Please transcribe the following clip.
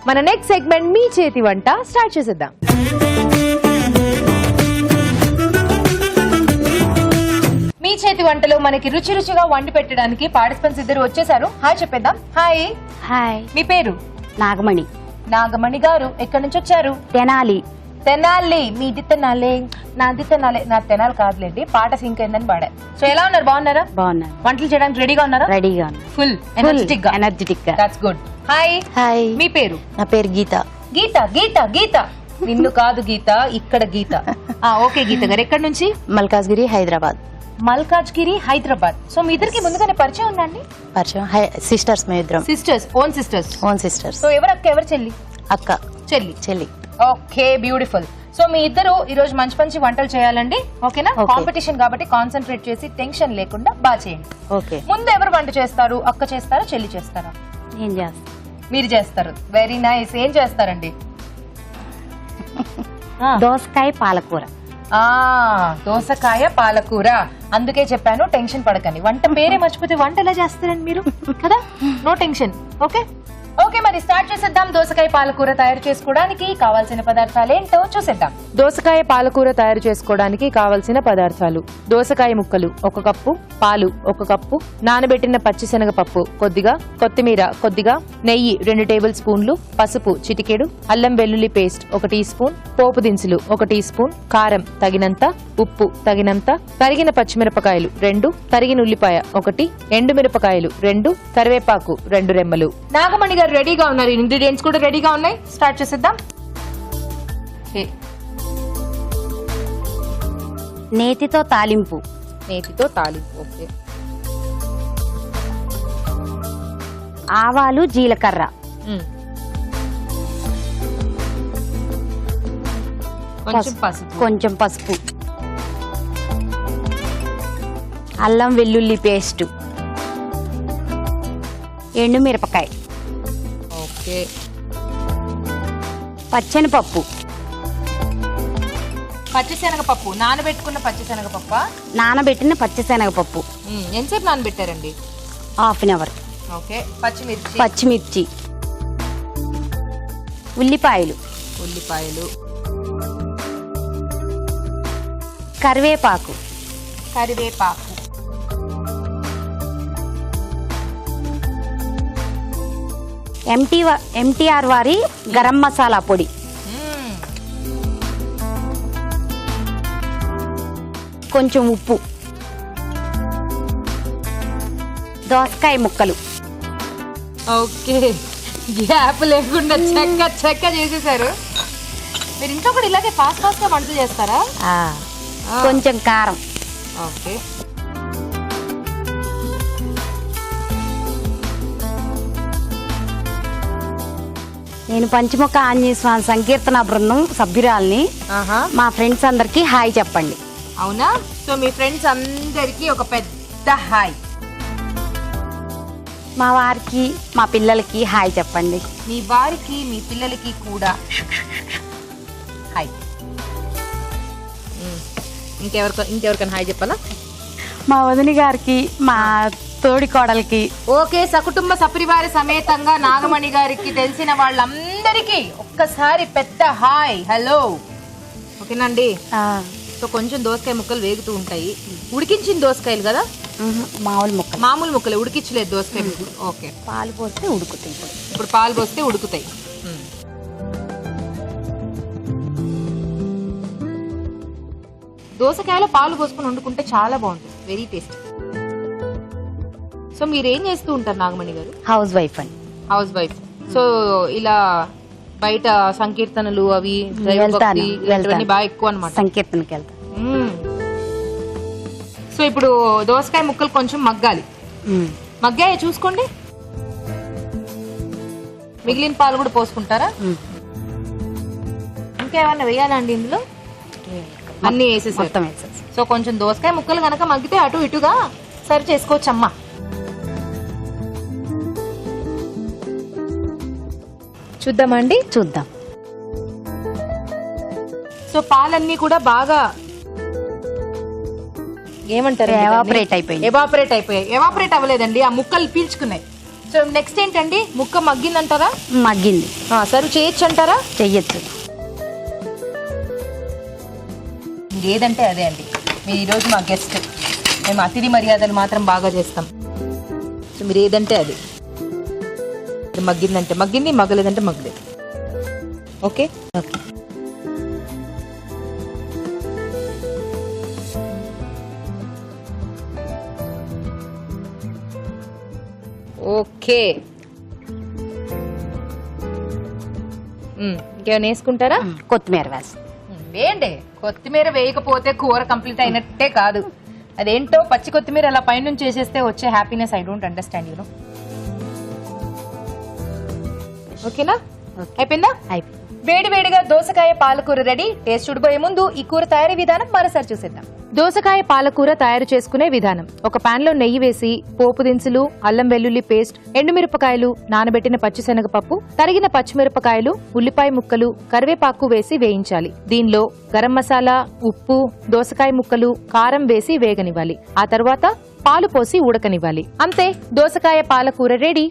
మన next segment మీ చేతి వంట స్టార్ట్ చేసేద్దాం. మీ చేతి వంటలో మనకి రుచి రుచిగా వండి పెట్టడానికి పార్టిసిపెంట్స్ ఇద్దరు వచ్చేసారు. హాయ్ చెప్పేద్దాం. హాయ్. హాయ్. మీ పేరు? నాగమణి. నాగమణి గారు ఎక్కడి నుంచి వచ్చారు? తెనాలి. తెనాలి. మీది తెనాలి, నాది తెనాలి. నా తెనాలి కాదులేండి, పాట సింక్ అయిందని పాడా. సో ఎలా ఉన్నారు? బాగున్నారా? బాగున్నాను. వంటలు చేయడానికి రెడీగా ఉన్నారా? రెడీగా ఉన్నా. ఫుల్ ఎనర్జెటిక్ గా. That's good. హాయ్. హాయ్. మీ పేరు? నా పేరు గీత. గీత. గీత గీత నిన్ను కాదు గీత, ఇక్కడ గీత. ఓకే గీత గారు ఎక్కడి నుంచి? మల్కాజ్గిరి, హైదరాబాద్. మల్కాజ్గిరి, హైదరాబాద్. సో మీ ఇద్దరికి ముందుగానే పరిచయం ఉందండి? పరిచయం. సిస్టర్స్ మేము ఇద్దరం. Sisters, own sisters. Own sisters. So ఎవరు అక్క, ఎవరు చెల్లి? అక్క. చెల్లి. చెల్లి. Okay, beautiful. సో మీ ఇద్దరు ఈ రోజు మంచి మంచి వంటలు చేయాలండి, ఓకేనా? కాంపిటీషన్ కాబట్టి కాన్సన్ట్రేట్ చేసి టెన్షన్ లేకుండా బాగా చేయండి. ఓకే. ముందు ఎవరు వంట చేస్తారు? అక్క చేస్తారా, చెల్లి చేస్తారా? ఏం చేస్తా? మీరు చేస్తారు. Very nice. ఏం చేస్తారండి? దోసకాయ పాలకూర. దోసకాయ పాలకూర. అందుకే చెప్పాను టెన్షన్ పడకండి. వంట పేరే మర్చిపోతే వంట ఎలా చేస్తారండి మీరు కదా? No tension. ఓకే ఓకే, మరి స్టార్ట్ చేసేద్దాం. దోసకాయ పాలకూర తయారు చేసుకోవడానికి కావాల్సిన పదార్థాలు ఏంటో చూసేద్దాం. దోసకాయ పాలకూర తయారు చేసుకోవడానికి కావాల్సిన పదార్థాలు: దోసకాయ ముక్కలు 1 కప్పు, పాలు 1 కప్పు, నానబెట్టిన పచ్చిశనగపప్పు కొద్దిగా, కొత్తిమీర కొద్దిగా, నెయ్యి 2 టేబుల్ స్పూన్లు, పసుపు చిటికెడు, అల్లం వెల్లుల్లి పేస్ట్ 1 టీ స్పూన్, పోపు దినుసులు 1 టీ స్పూన్, కారం తగినంత, ఉప్పు తగినంత, తరిగిన పచ్చిమిరపకాయలు 2, తరిగిన ఉల్లిపాయ 1, ఎండుమిరపకాయలు 2, కరివేపాకు 2 రెమ్మలు. నాగమణి రెడీగా ఉన్నారు. ఇంగ్రీడియంట్స్ కూడా రెడీగా ఉన్నాయి. స్టార్ట్ చేసేద్దాం. నేతితో తాలింపు. నేతితో తాలింపు. ఓకే. ఆవాలు, జీలకర్ర. కొంచెం పసుపు, అల్లం వెల్లుల్లి పేస్ట్, ఎండుమిరపకాయ, పచ్చనిపప్పు, పచ్చిశనగపప్పు. నానబెట్టుకున్న పచ్చిశనగపప్పు. నానబెట్టిన పచ్చిశనగపప్పు. ఎంతసేపు నానబెట్టారండి? ½ అవర్. ఓకే. పచ్చిమిర్చి. పచ్చిమిర్చి, ఉల్లిపాయలు, కరివేపాకు, MTR వారి గరం మసాలా పొడి, కొంచెం ఉప్పు, దోసకాయ ముక్కలు. ఓకే, గ్యాప్ లేకుండా చెక్క చేసేసారు. మీరు ఇంట్లో కూడా ఇలాగే ఫాస్ట్ గా వంటలు చేస్తారా? కొంచెం కారం. ఓకే. నేను పంచముఖ ఆంజనేయ స్వామి సంకీర్తన బృందం సభ్యురాల్ని. మా ఫ్రెండ్స్ అందరికి హాయ్ చెప్పండి. అవునా? సో మీ ఫ్రెండ్స్ అందరికి ఒక పెద్ద హాయ్. మా వారికి, మా పిల్లలకి హాయ్ చెప్పండి. మీ వారికి, మీ పిల్లలకి కూడా హాయ్. ఇంకెవరికైనా హాయ్ చెప్పాలా? మా వదిన గారికి, మా తోడి కోడలికి. ఓకే, సకుటుంబ సపరివార సమేతంగా నాగమణి గారికి తెలిసిన వాళ్ళందరికీ ఒక్కసారి పెద్ద హాయ్, హలో. ఓకేనండి. సో కొంచెం దోసకాయ ముక్కలు వేగుతూ ఉంటాయి. ఉడికించిన దోసకాయలు కదా? మామూలు ముక్కలు, ఉడికించలేదు దోసకాయ ముక్కలు. ఓకే. పాలు పోస్తే ఉడుకుతాయి. ఇప్పుడు పాలు పోస్తే ఉడుకుతాయి. దోసకాయలో పాలు పోసుకొని వండుకుంటే చాలా బాగుంటుంది, వెరీ టేస్టీ. సో మీరు ఏం చేస్తూ ఉంటారు నాగమణి గారు? హౌస్ వైఫ్ అండి. House wife. సో ఇలా బయట సంకీర్తనలు అవి బాగా ఎక్కువ అన్నమాట. సంకీర్తనకి వెళ్తాను. సో ఇప్పుడు దోసకాయ ముక్కలు కొంచెం మగ్గాలి. మగ్గాయ చూసుకోండి. మిగిలిన పాలు కూడా పోసుకుంటారా? ఇంకేమన్నా వేయాలండి ఇందులో? అన్ని వేసేసారు. సో కొంచెం దోసకాయ ముక్కలు కనుక మగ్గితే అటు ఇటుగా సర్వ్ చేసుకోవచ్చమ్మా. చూద్దామండి. చూద్దాం. సో పాలన్నీ కూడా బాగా ఏమంటారు, ఎవాపరేట్ అయిపోయాయి. ఎవాపరేట్ అవ్వలేదండి, ఆ ముక్కలు పీల్చుకున్నాయి. సో నెక్స్ట్ ఏంటండి, ముక్క మగ్గిందంటారా? మగ్గింది. సర్వ్ చేయొచ్చు అంటారా? చెయ్యొచ్చు. మీరు ఏదంటే అదే అండి. మీరు ఈరోజు మా గెస్ట్, మేము అతిథి మర్యాదలు మాత్రం బాగా చేస్తాం. సో మీరు ఏదంటే అది. మగ్గిందంటే మగ్గింది, మగ్గలేదంటే మగ్గలేదు. Okay okay. ఓకే. ఇంకేమైనా వేసుకుంటారా? కొత్తిమీర వేస్తాం. వేయండి. కొత్తిమీర వేయకపోతే కూర కంప్లీట్ అయినట్టే కాదు. అదేంటో పచ్చి కొత్తిమీర అలా పైనుంచి చేసేస్తే వచ్చే happiness I don't understand you know. ఓకేనా? అయిపోయిందా? అయిపోయింది. వేడి వేడిగా దోసకాయ పాలకూర రెడీ. టేస్ట్ చూడబోయే ముందు ఈ కూర తయారీ విధానం మరోసారి చూసేద్దాం. దోసకాయ పాలకూర తయారు చేసుకునే విధానం. ఒక పాన్ లో నెయ్యి వేసి పోపు దినుసులు, అల్లం వెల్లుల్లి పేస్ట్, ఎండుమిరపకాయలు, నానబెట్టిన పచ్చిశనగపప్పు, తరిగిన పచ్చిమిరపకాయలు, ఉల్లిపాయ ముక్కలు, కరివేపాకు వేసి వేయించాలి. దీనిలో గరం మసాలా, ఉప్పు, దోసకాయ ముక్కలు, కారం వేసి వేగనివ్వాలి. ఆ తర్వాత పాలు పోసి ఉడకనివ్వాలి. అంతే, దోసకాయ పాలకూర రెడీ.